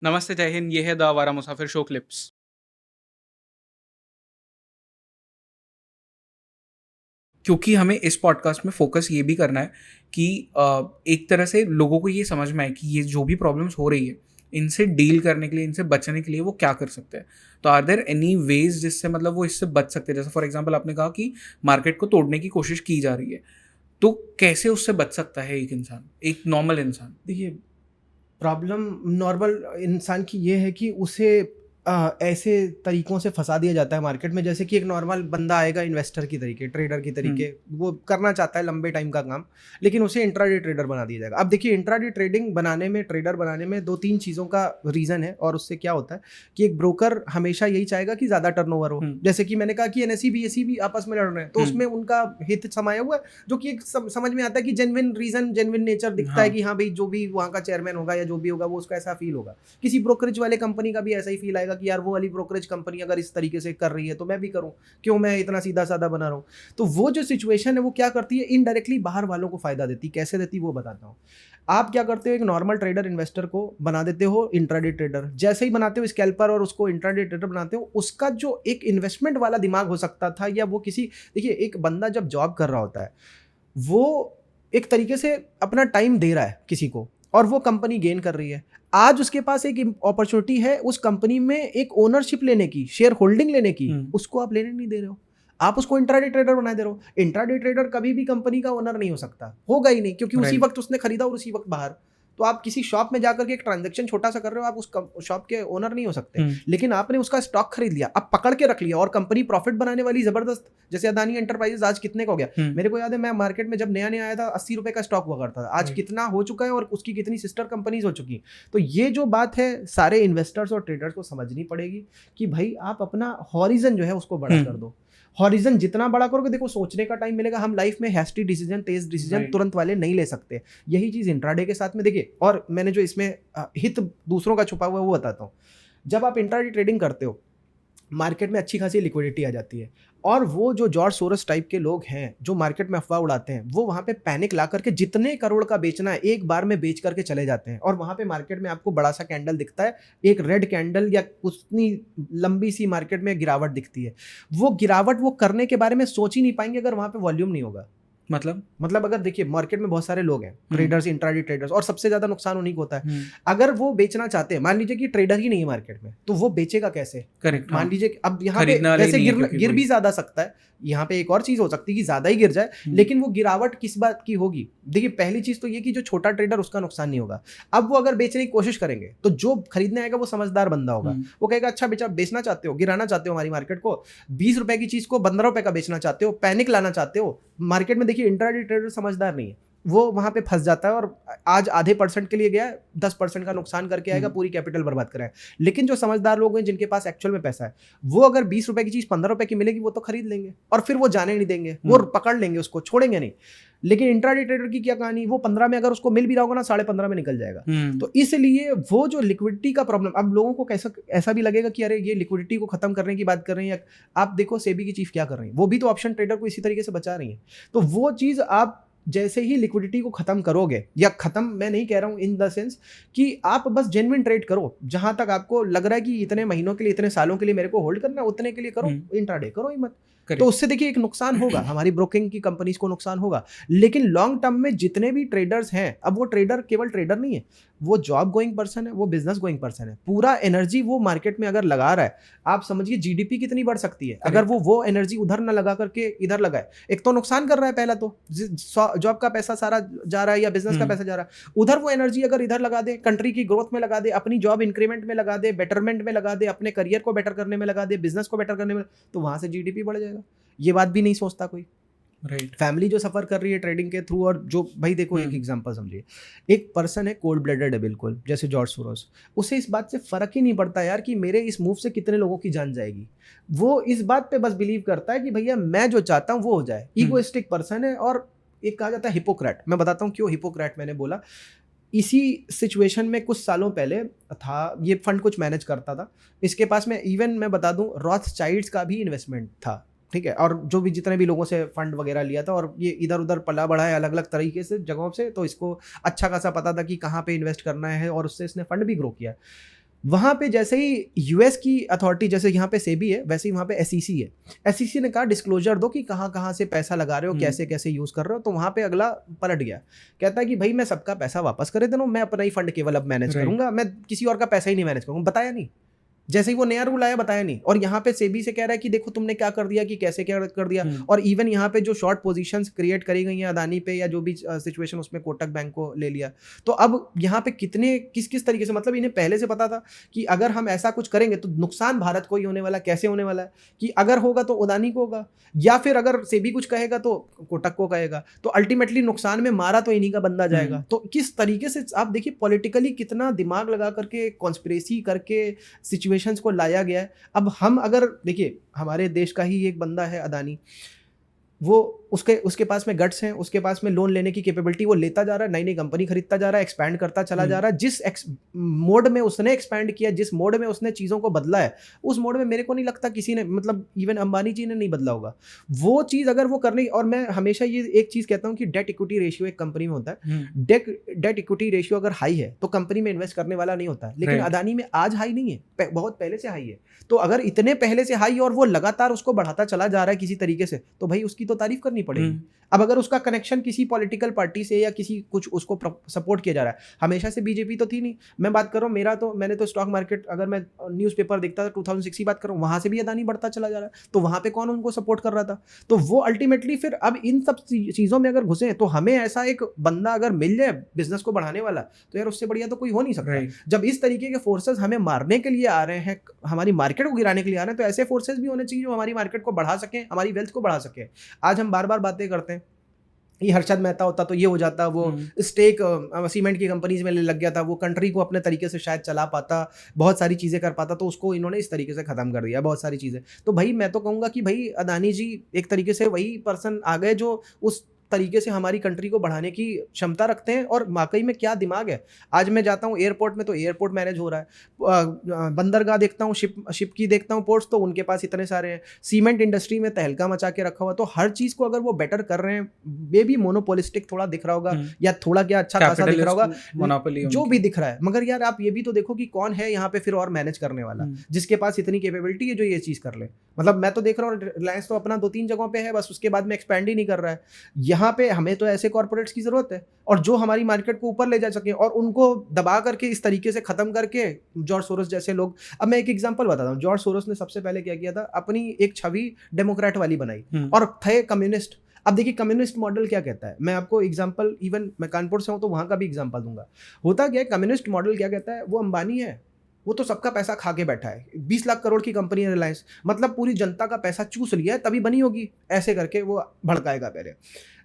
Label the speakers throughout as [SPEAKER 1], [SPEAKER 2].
[SPEAKER 1] नमस्ते, जय हिंद। ये है द आवारा मुसाफिर शो क्लिप्स। क्योंकि हमें इस पॉडकास्ट में फ़ोकस ये भी करना है कि एक तरह से लोगों को ये समझ में आए कि ये जो भी प्रॉब्लम्स हो रही है, इनसे डील करने के लिए, इनसे बचने के लिए वो क्या कर सकते हैं। तो आर देयर एनी वेज़ जिससे मतलब वो इससे बच सकते हैं? जैसे फॉर एग्ज़ाम्पल आपने कहा कि मार्केट को तोड़ने की कोशिश की जा रही है, तो कैसे उससे बच सकता है एक इंसान, एक नॉर्मल इंसान?
[SPEAKER 2] देखिए, प्रॉब्लम नॉर्मल इंसान की ये है कि उसे ऐसे तरीकों से फंसा दिया जाता है मार्केट में, जैसे कि एक नॉर्मल बंदा आएगा इन्वेस्टर की तरीके, ट्रेडर की
[SPEAKER 1] हुँ,
[SPEAKER 2] तरीके, वो करना चाहता है लंबे टाइम का काम, लेकिन उसे इंट्राडे ट्रेडर बना दिया जाएगा। अब देखिए, इंट्राडे ट्रेडिंग बनाने में, ट्रेडर बनाने में 2-3 चीज़ों का रीज़न है, और उससे क्या होता है कि एक ब्रोकर हमेशा यही चाहेगा कि ज़्यादा टर्नओवर हो।
[SPEAKER 1] हुँ,
[SPEAKER 2] जैसे कि मैंने कहा कि एनएसई, बीएसई भी आपस में लड़ रहे हैं, तो
[SPEAKER 1] हुँ,
[SPEAKER 2] उसमें उनका हित समाया हुआ है, जो कि एक समझ में आता है कि जेन्युइन रीज़न, जेन्युइन नेचर दिखता है
[SPEAKER 1] हाँ,
[SPEAKER 2] कि हाँ भाई, जो भी वहाँ का चेयरमैन होगा या जो भी होगा, वो उसका ऐसा फील होगा। किसी ब्रोकरेज वाले कंपनी का भी ऐसा ही फील आएगा कि यार वो वाली ब्रोकरेज कंपनी अगर इस तरीके से कर रही है तो मैं भी करूं, क्यों मैं इतना सीधा साधा बना रहा हूं। तो वो जो सिचुएशन है वो क्या करती है, इनडायरेक्टली बाहर वालों को फायदा देती। कैसे देती वो बताता हूं। आप क्या करते हो, एक नॉर्मल ट्रेडर इन्वेस्टर को बना देते हो इंट्राडे ट्रेडर। जैसे ही बनाते हो स्कैल्पर और उसको इंट्राडे ट्रेडर बनाते हो, उसका जो एक इन्वेस्टमेंट वाला दिमाग हो सकता था, या वो किसी, देखिए एक बंदा जब जॉब कर रहा होता है, वो एक तरीके से अपना टाइम दे रहा है किसी को, और वो कंपनी गेन कर रही है। आज उसके पास एक अपॉर्चुनिटी है उस कंपनी में एक ओनरशिप लेने की, शेयर होल्डिंग लेने की,
[SPEAKER 1] हुँ,
[SPEAKER 2] उसको आप लेने नहीं दे रहे हो। आप उसको इंट्राडे ट्रेडर बना दे रहे हो। इंट्राडे ट्रेडर कभी भी कंपनी का ओनर नहीं हो सकता, होगा ही नहीं, क्योंकि उसी
[SPEAKER 1] राइट।
[SPEAKER 2] वक्त उसने खरीदा और उसी वक्त बाहर। तो आप किसी शॉप में जाकर के एक ट्रांजेक्शन छोटा सा कर रहे हो, आप उस शॉप के ओनर नहीं हो सकते।
[SPEAKER 1] हुँ,
[SPEAKER 2] लेकिन आपने उसका स्टॉक खरीद लिया, अब पकड़ के रख लिया, और कंपनी प्रॉफिट बनाने वाली जबरदस्त। जैसे अदानी एंटरप्राइजेस आज कितने का हो गया,
[SPEAKER 1] हुँ,
[SPEAKER 2] मेरे को याद है, मैं मार्केट में जब नया नया आया था, 80 रुपए का स्टॉक हुआ करता था, आज
[SPEAKER 1] राइट।
[SPEAKER 2] कितना हो चुका है, और उसकी कितनी सिस्टर कंपनीज हो चुकी। तो ये जो बात है, सारे इन्वेस्टर्स और ट्रेडर्स को समझनी पड़ेगी कि भाई आप अपना हॉरिजन जो है उसको बड़ा
[SPEAKER 1] हुँ,
[SPEAKER 2] कर दो। हॉरिजन जितना बड़ा करोगे, देखो सोचने का टाइम मिलेगा। हम लाइफ में हैस्टी डिसीजन, तेज डिसीजन
[SPEAKER 1] राइट।
[SPEAKER 2] तुरंत वाले नहीं ले सकते। यही चीज इंट्राडे के साथ में देखिए, और मैंने जो इसमें हित दूसरों का छुपा हुआ है वो बताता हूँ। जब आप इंट्राडे ट्रेडिंग करते हो, मार्केट में अच्छी खासी लिक्विडिटी आ जाती है, और वो जो जॉर्ज सोरस टाइप के लोग हैं जो मार्केट में अफवाह उड़ाते हैं, वो वहां पे पैनिक ला करके जितने करोड़ का बेचना है एक बार में बेच करके चले जाते हैं, और वहां पे मार्केट में आपको बड़ा सा कैंडल दिखता है, एक रेड कैंडल, या उतनी लंबी सी मार्केट में गिरावट दिखती है। वो गिरावट वो करने के बारे में सोच ही नहीं पाएंगे अगर वहां पे वॉल्यूम नहीं होगा।
[SPEAKER 1] मतलब?
[SPEAKER 2] मतलब अगर देखिए, मार्केट में बहुत सारे लोग हैं,
[SPEAKER 1] हुँ,
[SPEAKER 2] ट्रेडर्स, इंट्राडे ट्रेडर्स, और सबसे ज्यादा नुकसान उन्हीं को होता है।
[SPEAKER 1] हुँ,
[SPEAKER 2] अगर वो बेचना चाहते हैं, मान लीजिए कि ट्रेडर ही नहीं है मार्केट में, तो वो बेचेगा कैसे?
[SPEAKER 1] करेक्ट, हाँ।
[SPEAKER 2] गिर मान लीजिए कि अब यहाँ पे
[SPEAKER 1] खरीदने वाला ही
[SPEAKER 2] वैसे
[SPEAKER 1] नहीं है क्योंकि
[SPEAKER 2] गिर
[SPEAKER 1] कोई।
[SPEAKER 2] भी ज्यादा सकता है। यहाँ पे एक और चीज हो सकती है कि ज्यादा ही गिर जाए,
[SPEAKER 1] हुँ,
[SPEAKER 2] लेकिन वो गिरावट किस बात की होगी? देखिए, पहली चीज तो ये कि जो छोटा ट्रेडर, उसका नुकसान नहीं होगा। अब वो अगर बेचने की कोशिश करेंगे, तो जो खरीदने आएगा वो समझदार बंदा होगा।
[SPEAKER 1] हुँ,
[SPEAKER 2] वो कहेगा अच्छा बेचा, बेचना चाहते हो, गिराना चाहते हो हमारी मार्केट को, 20 रुपए की चीज को 15 रुपए का बेचना चाहते हो, पैनिक लाना चाहते हो मार्केट में। देखिए, इंट्राडे ट्रेडर समझदार नहीं है, वो वहां पे फंस जाता है, और आज आधे परसेंट के लिए गया है, 10% का नुकसान करके
[SPEAKER 1] हुँ,
[SPEAKER 2] आएगा, पूरी कैपिटल बर्बाद कराए। लेकिन जो समझदार लोग हैं, जिनके पास एक्चुअल में पैसा है, वो अगर 20 रुपए की चीज 15 रुपए की मिलेगी, वो तो खरीद लेंगे, और फिर वो जाने नहीं देंगे, वो
[SPEAKER 1] हुँ,
[SPEAKER 2] पकड़ लेंगे, उसको छोड़ेंगे नहीं। लेकिन इंट्राडे ट्रेडर की क्या कहानी, वो 15 में अगर उसको मिल भी रहा होगा ना, 15.5 में निकल जाएगा।
[SPEAKER 1] हुँ,
[SPEAKER 2] तो इसलिए वो जो लिक्विडिटी का प्रॉब्लम, अब लोगों को कैसा ऐसा भी लगेगा कि अरे ये लिक्विडिटी को खत्म करने की बात कर रहे हैं, या आप देखो सेबी की चीफ क्या कर रही है, वो भी तो ऑप्शन ट्रेडर को इसी तरीके से बचा रही है। तो वो चीज आप जैसे ही लिक्विडिटी को खत्म करोगे, या खत्म मैं नहीं कह रहा हूं इन द सेंस कि आप बस जेन्युइन ट्रेड करो, जहां तक आपको लग रहा है कि इतने महीनों के लिए, इतने सालों के लिए मेरे को होल्ड करना है, उतने के लिए करो,
[SPEAKER 1] हुँ,
[SPEAKER 2] इंट्राडे करो ही मत। तो
[SPEAKER 1] करेक्ट।
[SPEAKER 2] उससे देखिए एक नुकसान होगा, हमारी ब्रोकिंग की कंपनीज को नुकसान होगा, लेकिन लॉन्ग टर्म में जितने भी ट्रेडर्स हैं, अब वो ट्रेडर केवल ट्रेडर नहीं है, वो जॉब गोइंग पर्सन है, वो बिजनेस गोइंग पर्सन है, पूरा एनर्जी वो मार्केट में अगर लगा रहा है, आप समझिए जीडीपी कितनी बढ़ सकती है अगर
[SPEAKER 1] करेक्ट।
[SPEAKER 2] वो एनर्जी उधर ना लगा करके इधर लगाए। एक तो नुकसान कर रहा है, पहला तो जॉब का पैसा सारा जा रहा है, या बिजनेस का
[SPEAKER 1] हुँ,
[SPEAKER 2] पैसा जा रहा है, उधर वो एनर्जी अगर इधर लगा दे, कंट्री की ग्रोथ में लगा दे, अपनी जॉब इंक्रीमेंट में लगा दे, बेटरमेंट में लगा दे, अपने करियर को बेटर करने में लगा दे, बिजनेस को बेटर करने में, तो वहां से जीडीपी बढ़ जाएगा। ये बात भी नहीं सोचता कोई।
[SPEAKER 1] राइट।
[SPEAKER 2] फैमिली जो सफर कर रही है ट्रेडिंग के थ्रू, और जो भाई देखो,
[SPEAKER 1] हुँ,
[SPEAKER 2] एक एग्जांपल समझिए, एक पर्सन है कोल्ड ब्लडेड है बिल्कुल, जैसे जॉर्ज सोरोस, उसे इस बात से फर्क ही नहीं पड़ता यार कि मेरे इस मूव से कितने लोगों की जान जाएगी। वो इस बात पे बस बिलीव करता है कि भैया मैं जो चाहता हूँ वो हो जाए।
[SPEAKER 1] हुँ,
[SPEAKER 2] ईगोइस्टिक पर्सन है, और एक कहा जाता है हिपोक्रेट। मैं बताता हूँ क्यों हिपोक्रेट मैंने बोला। इसी सिचुएशन में कुछ सालों पहले था, ये फंड कुछ मैनेज करता था, इसके पास में इवन मैं बता दूं, रॉथस्चाइल्ड्स का भी इन्वेस्टमेंट था। ठीक है, और जो भी जितने भी लोगों से फंड वगैरह लिया था, और ये इधर उधर पला बढ़ा है अलग अलग तरीके से जगहों से, तो इसको अच्छा खासा पता था कि कहाँ पे इन्वेस्ट करना है, और उससे इसने फंड भी ग्रो किया। वहाँ पे जैसे ही यूएस की अथॉरिटी, जैसे यहाँ पे सेबी है वैसे ही वहाँ पे एसईसी है, एसईसी ने कहा डिस्क्लोजर दो कि कहाँ कहाँ से पैसा लगा रहे हो, कैसे कैसे यूज़ कर रहे हो। तो वहाँ पे अगला पलट गया, कहता है कि भाई मैं सबका पैसा वापस करे दे रहा हूँ, मैं अपना ही फंड केवल अब मैनेज
[SPEAKER 1] राइट।
[SPEAKER 2] करूंगा, मैं किसी और का पैसा ही नहीं मैनेज करूंगा। बताया नहीं, जैसे ही वो नया रूल आया बताया नहीं। और यहाँ पे सेबी से कह रहा है कि देखो तुमने क्या कर दिया, कि कैसे क्या कर दिया। और इवन यहाँ पे जो शॉर्ट पोजीशंस क्रिएट करी गई हैं अदानी पे या जो भी सिचुएशन, उसमें कोटक बैंक को ले लिया। तो अब यहाँ पे कितने किस किस तरीके से, मतलब इन्हें पहले से पता था कि अगर हम ऐसा कुछ करेंगे तो नुकसान भारत को ही होने वाला है। कैसे होने वाला है कि अगर होगा तो अदानी को होगा, या फिर अगर सेबी कुछ कहेगा तो कोटक को कहेगा, तो अल्टीमेटली नुकसान में मारा तो इन्हीं का बंदा जाएगा। तो किस तरीके से आप देखिए पॉलिटिकली कितना दिमाग लगा करके कॉन्स्पिरेसी करके सिचुएशंस को लाया गया है। अब हम अगर देखिए हमारे देश का ही एक बंदा है अदानी, वो उसके पास में गट्स हैं, उसके पास में लोन लेने की कैपेबिलिटी, वो लेता जा रहा है, नई नई कंपनी खरीदता जा रहा है, एक्सपैंड करता चला जा रहा है। जिस मोड में उसने एक्सपैंड किया, जिस मोड में उसने चीज़ों को बदला है, उस मोड में मेरे को नहीं लगता किसी ने, मतलब इवन अंबानी जी ने नहीं बदला होगा वो चीज़ अगर वो करने। और मैं हमेशा ये एक चीज़ कहता हूँ कि डेट इक्विटी रेशियो एक कंपनी में होता है, डेट इक्विटी रेशियो अगर हाई है तो कंपनी में इन्वेस्ट करने वाला नहीं होता है। लेकिन अदानी में आज हाई नहीं है, बहुत पहले से हाई है। तो अगर इतने पहले से हाई और वो लगातार उसको बढ़ाता चला जा रहा है किसी तरीके से, तो भाई उसकी तो तारीफ करनी पड़ेगी। अब अगर उसका कनेक्शन किसी पॉलिटिकल पार्टी से या किसी कुछ उसको सपोर्ट किया जा रहा है, हमेशा से बीजेपी तो थी नहीं। मैं बात कर रहा हूँ मेरा तो, मैंने तो स्टॉक मार्केट, अगर मैं न्यूज़पेपर देखता था 2006 की बात कर रहा हूँ, वहाँ से भी अदानी बढ़ता चला जा रहा है। तो वहाँ पे कौन उनको सपोर्ट कर रहा था? तो वो अल्टीमेटली फिर अब इन सब चीज़ों में अगर घुसे तो हमें ऐसा एक बंदा अगर मिल जाए बिजनेस को बढ़ाने वाला, तो यार उससे बढ़िया तो कोई हो नहीं सकता। जब इस तरीके के फोर्सेस हमें मारने के लिए आ रहे हैं, हमारी मार्केट को गिराने के लिए आ रहे हैं, तो ऐसे फोर्सेस भी होने चाहिए जो हमारी मार्केट को बढ़ा सकें, हमारी वेल्थ को बढ़ा सकें। आज हम बार बार बातें करते हैं, ये हर्षद मेहता होता तो ये हो जाता, वो स्टेक सीमेंट की कंपनीज में लग गया था, वो कंट्री को अपने तरीके से शायद चला पाता, बहुत सारी चीज़ें कर पाता, तो उसको इन्होंने इस तरीके से ख़त्म कर दिया बहुत सारी चीज़ें। तो भाई मैं तो कहूँगा कि भाई अदानी जी एक तरीके से वही पर्सन आ गए जो उस तरीके से हमारी कंट्री को बढ़ाने की क्षमता रखते हैं। और वाकई में क्या दिमाग है। आज मैं जाता हूँ एयरपोर्ट में तो एयरपोर्ट मैनेज हो रहा है, बंदरगाह देखता हूँ, शिप की देखता हूँ, पोर्ट्स, तो उनके पास इतने सारे हैं, सीमेंट इंडस्ट्री में तहलका मचा के रखा हुआ। तो हर चीज़ को अगर वो बेटर कर रहे हैं, मे भी मोनोपोलिस्टिक थोड़ा दिख रहा होगा या थोड़ा क्या अच्छा खासा दिख रहा होगा, जो भी दिख रहा है, मगर यार आप ये भी तो देखो कि कौन है यहाँ पे फिर और मैनेज करने वाला, जिसके पास इतनी कैपेबिलिटी है जो ये चीज़ कर ले। मतलब मैं तो देख रहा हूँ रिलायंस तो अपना 2-3 जगहों पे है बस, उसके बाद में एक्सपैंड ही नहीं कर रहा है। यहाँ पे हमें तो ऐसे कॉर्पोरेट्स की जरूरत है और जो हमारी मार्केट को ऊपर ले जा सके और उनको दबा करके इस तरीके से खत्म करके, जॉर्ज सोरोस जैसे लोग। अब मैं एक एग्जांपल बताता हूँ, जॉर्ज सोरोस ने सबसे पहले क्या किया था, अपनी एक छवि डेमोक्रेट वाली बनाई और थे कम्युनिस्ट। अब देखिए कम्युनिस्ट मॉडल क्या कहता है, मैं आपको एग्जांपल, इवन मैं कानपुर से हूँ तो वहाँ का भी एग्जांपल दूंगा। होता क्या है, कम्युनिस्ट मॉडल क्या कहता है, वो अंबानी है, वो तो सबका पैसा खा के बैठा है, 20 लाख करोड़ की कंपनी है रिलायंस, मतलब पूरी जनता का पैसा चूस लिया है तभी बनी होगी, ऐसे करके वो भड़काएगा पहले।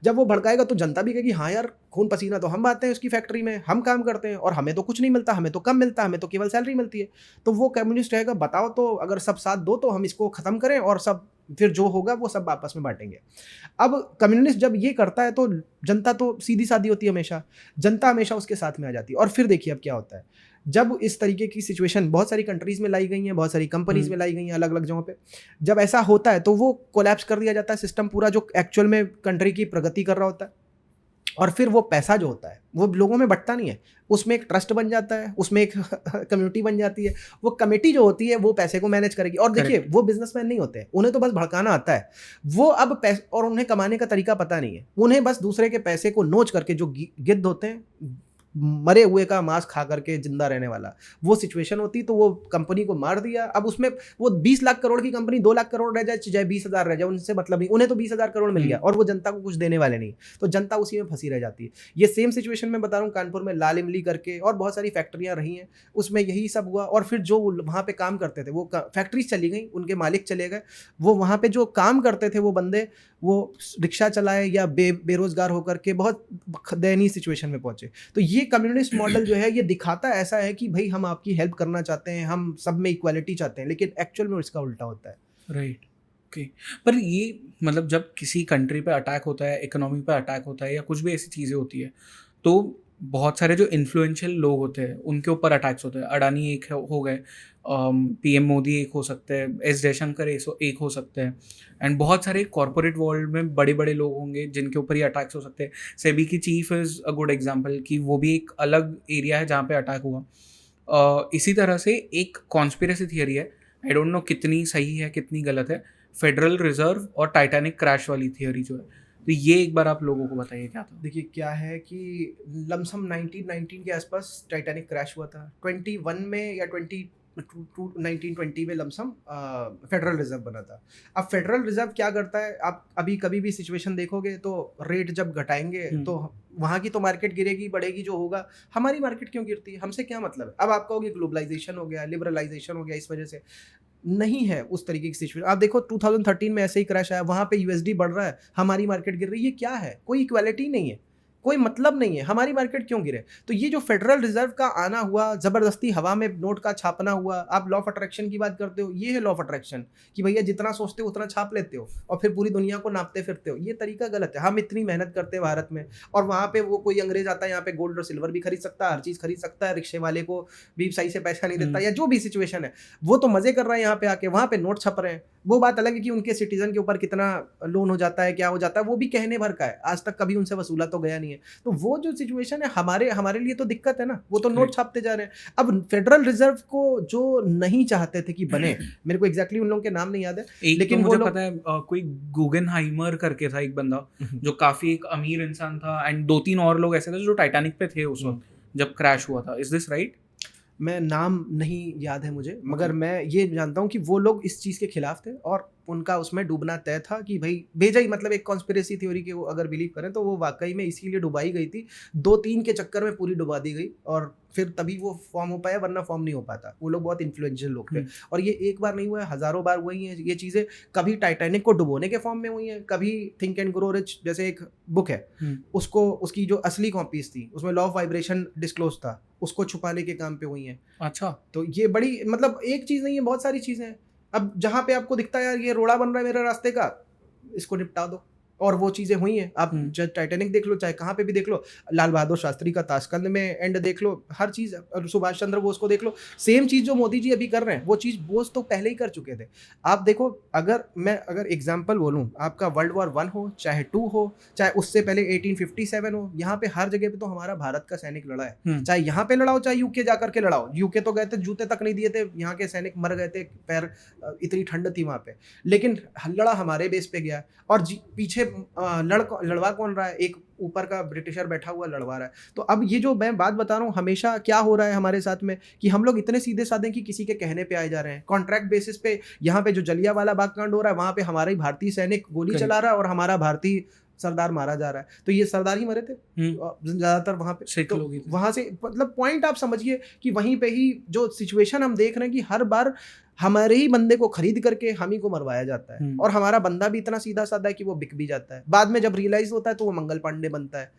[SPEAKER 2] जब वो भड़काएगा तो जनता भी कहेगी हाँ यार खून पसीना तो हम आते हैं उसकी फैक्ट्री में, हम काम करते हैं और हमें तो कुछ नहीं मिलता, हमें तो कम मिलता, हमें तो केवल सैलरी मिलती है। तो वो कम्युनिस्ट रहेगा, बताओ तो अगर सब साथ दो तो हम इसको खत्म करें और सब फिर जो होगा वो सब आपस में बांटेंगे। अब कम्युनिस्ट जब ये करता है तो जनता तो सीधी सादी होती है, हमेशा जनता हमेशा उसके साथ में आ जाती है। और फिर देखिए अब क्या होता है, जब इस तरीके की सिचुएशन बहुत सारी कंट्रीज में लाई गई हैं, बहुत सारी कंपनीज में लाई गई हैं अलग अलग जगहों पे, जब ऐसा होता है तो वो कोलैप्स कर दिया जाता है सिस्टम पूरा, जो एक्चुअल में कंट्री की प्रगति कर रहा होता है। और फिर वो पैसा जो होता है वो लोगों में बंटता नहीं है, उसमें एक ट्रस्ट बन जाता है, उसमें एक कम्युनिटी बन जाती है, वो कमेटी जो होती है वो पैसे को मैनेज करेगी। और देखिए वो बिजनेसमैन नहीं होते हैं, उन्हें तो बस भड़काना आता है, वो अब पैसे, और उन्हें कमाने का तरीका पता नहीं है, उन्हें बस दूसरे के पैसे को नोच करके, जो गिद्ध होते हैं मरे हुए का मांस खा करके जिंदा रहने वाला, वो सिचुएशन होती। तो वो कंपनी को मार दिया, अब उसमें वो 20 लाख करोड़ की कंपनी 2 लाख करोड़ रह जाए चाहे 20,000 रह जाए, उनसे मतलब नहीं, उन्हें तो 20,000 करोड़ मिल गया और वो जनता को कुछ देने वाले नहीं, तो जनता उसी में फंसी रह जाती है। ये सेम सिचुएशन में बता रहा हूँ, कानपुर में लाल इमली करके और बहुत सारी फैक्ट्रियाँ रही हैं, उसमें यही सब हुआ। और फिर जो वहाँ पे काम करते थे वो फैक्ट्रीज चली गई, उनके मालिक चले गए, वो वहाँ पे जो काम करते थे वो बंदे, वो रिक्शा चलाए या बेरोजगार होकर के बहुत दयनीय सिचुएशन में पहुंचे। तो ये कम्युनिस्ट मॉडल जो है ये दिखाता ऐसा है कि भाई हम आपकी हेल्प करना चाहते हैं, हम सब में इक्वालिटी चाहते हैं, लेकिन एक्चुअल में इसका उल्टा होता है।
[SPEAKER 1] Right, okay. पर ये मतलब जब किसी कंट्री पे अटैक होता है, इकोनॉमी पे अटैक होता है या कुछ भी ऐसी चीज़ें होती है, तो बहुत सारे जो इन्फ्लुएंशियल लोग होते हैं उनके ऊपर अटैक्स होते हैं। अडानी एक हो गए, पीएम मोदी एक हो सकते हैं, एस जयशंकर एक हो सकते हैं, एंड बहुत सारे कॉर्पोरेट वर्ल्ड में बड़े बड़े लोग होंगे जिनके ऊपर ये अटैक्स हो सकते हैं। सेबी की chief is a good example कि वो भी एक अलग एरिया है जहाँ पे अटैक हुआ। इसी तरह से एक कॉन्स्पिरेसी थियरी है, आई डोंट नो कितनी सही है कितनी गलत है, फेडरल रिजर्व और टाइटैनिक क्रैश वाली थियरी जो है, तो ये एक बार आप लोगों को बताइए क्या था।
[SPEAKER 2] देखिए क्या है कि लमसम 1919 के आसपास टाइटैनिक क्रैश हुआ था, 21 में या 1920 में लमसम फेडरल रिजर्व बना था। अब फेडरल रिजर्व क्या करता है, आप अभी कभी भी सिचुएशन देखोगे तो रेट जब घटाएंगे तो वहाँ की तो मार्केट गिरेगी बढ़ेगी जो होगा, हमारी मार्केट क्यों गिरती है, हमसे क्या मतलब है। अब आप कहोगे ग्लोबलाइजेशन हो गया, लिबरलाइजेशन हो गया, इस वजह से नहीं है उस तरीके की सिचुएशन। आप देखो 2013 में ऐसे ही क्रैश आया, वहाँ पे यूएसडी बढ़ रहा है, हमारी मार्केट गिर रही है, ये क्या है, कोई इक्वालिटी नहीं है, कोई मतलब नहीं है, हमारी मार्केट क्यों गिरे। तो ये जो फेडरल रिजर्व का आना हुआ, जबरदस्ती हवा में नोट का छापना हुआ, आप लॉ ऑफ अट्रैक्शन की बात करते हो, ये है लॉ ऑफ अट्रैक्शन कि भैया जितना सोचते हो उतना छाप लेते हो और फिर पूरी दुनिया को नापते फिरते हो, ये तरीका गलत है। हम इतनी मेहनत करते हैं भारत में और वहाँ पे वो कोई अंग्रेज आता है यहाँ पे गोल्ड और सिल्वर भी खरीद सकता है, हर चीज़ खरीद सकता है, रिक्शे वाले को भी सही से पैसा नहीं देता या जो भी सिचुएशन है, वो तो मजे कर रहा है यहाँ पे आके, वहाँ पे नोट छप रहे हैं। वो बात अलग है कि उनके सिटीजन के ऊपर कितना लोन हो जाता है, क्या हो जाता है, वो भी कहने भर का है, आज तक कभी उनसे वसूला तो गया नहीं है। तो वो जो सिचुएशन है हमारे लिए तो दिक्कत है ना, वो तो नोट छापते जा रहे हैं। अब फेडरल रिजर्व को जो नहीं चाहते थे कि बने, मेरे को एग्जैक्टली उन लोगों के नाम नहीं याद है,
[SPEAKER 1] लेकिन तो मुझे पता है कोई गुगनहाइमर करके था एक बंदा जो काफी एक अमीर इंसान था, एंड 2-3 और लोग ऐसे थे जो टाइटैनिक पे थे उस वक्त जब क्रैश हुआ था। Is this right?
[SPEAKER 2] मैं नाम नहीं याद है मुझे, मगर मैं ये जानता हूँ कि वो लोग इस चीज़ के खिलाफ थे और उनका उसमें डूबना तय था कि भाई भेजा ही, मतलब एक कॉन्स्पिरेसी थ्योरी के वो अगर बिलीव करें तो वो वाकई में इसीलिए डुबाई गई थी, 2-3 के चक्कर में पूरी डुबा दी गई और फिर तभी वो फॉर्म हो पाया, वरना फॉर्म नहीं हो पाता। वो लोग बहुत इन्फ्लुएंशियल लोग थे और ये एक बार नहीं हुआ है, हज़ारों बार हुई हैं ये चीज़ें। कभी टाइटैनिक को डुबोने के फॉर्म में हुई हैं, कभी थिंक एंड ग्रो रिच जैसे एक बुक है, उसको उसकी जो असली कॉपीज थी उसमें लॉ ऑफ वाइब्रेशन डिस्क्लोज था, उसको छुपाने के काम पे हुई हैं।
[SPEAKER 1] अच्छा, तो
[SPEAKER 2] ये बड़ी, मतलब एक चीज़ नहीं है, बहुत सारी चीज़ें हैं। अब जहाँ पे आपको दिखता है यार ये रोड़ा बन रहा है मेरे रास्ते का, इसको निपटा दो, और वो चीज़ें हुई हैं। आप चाहे टाइटैनिक देख लो, चाहे कहाँ पे भी देख लो, लाल बहादुर शास्त्री का ताशकंद में एंड देख लो, हर चीज़, सुभाष चंद्र बोस को देख लो, सेम चीज़ जो मोदी जी अभी कर रहे हैं वो चीज़ बोस तो पहले ही कर चुके थे। आप देखो, अगर एग्जाम्पल बोलूँ, आपका वर्ल्ड वॉर 1 हो, चाहे 2 हो, चाहे उससे पहले 1857 हो, यहाँ पे हर जगह पे तो हमारा भारत का सैनिक लड़ा है। चाहे यहाँ पे लड़ाओ, चाहे यूके जाकर के लड़ाओ, यूके तो गए थे, जूते तक नहीं दिए थे, यहाँ के सैनिक मर गए थे, पैर इतनी ठंड थी वहाँ पे, लेकिन लड़ा हमारे बेस पे गया। और पीछे लड़वा कौन रहा है, एक ऊपर का ब्रिटिशर बैठा हुआ लड़वा रहा है। तो अब ये जो मैं बात बता रहा हूँ, हमेशा क्या हो रहा है हमारे साथ में कि हम लोग इतने सीधे साधे कि किसी के कहने पे आए जा रहे हैं, कॉन्ट्रैक्ट बेसिस पे। यहाँ पे जो जलियांवाला बाग कांड हो रहा है, वहाँ पे हमारा ही भारतीय सैनिक गोली चला रहा है और हमारा भारतीय सरदार मारा जा रहा है। तो ये सरदार ही मरे थे ज्यादातर वहां पे, तो वहां से मतलब पॉइंट आप समझिए कि वहीं पे ही जो सिचुएशन हम देख रहे हैं कि हर बार हमारे ही बंदे को खरीद करके हम ही को मरवाया जाता है और हमारा बंदा भी इतना सीधा साधा है कि वो बिक भी जाता है। बाद में जब रियलाइज होता है तो वो मंगल पांडे बनता है।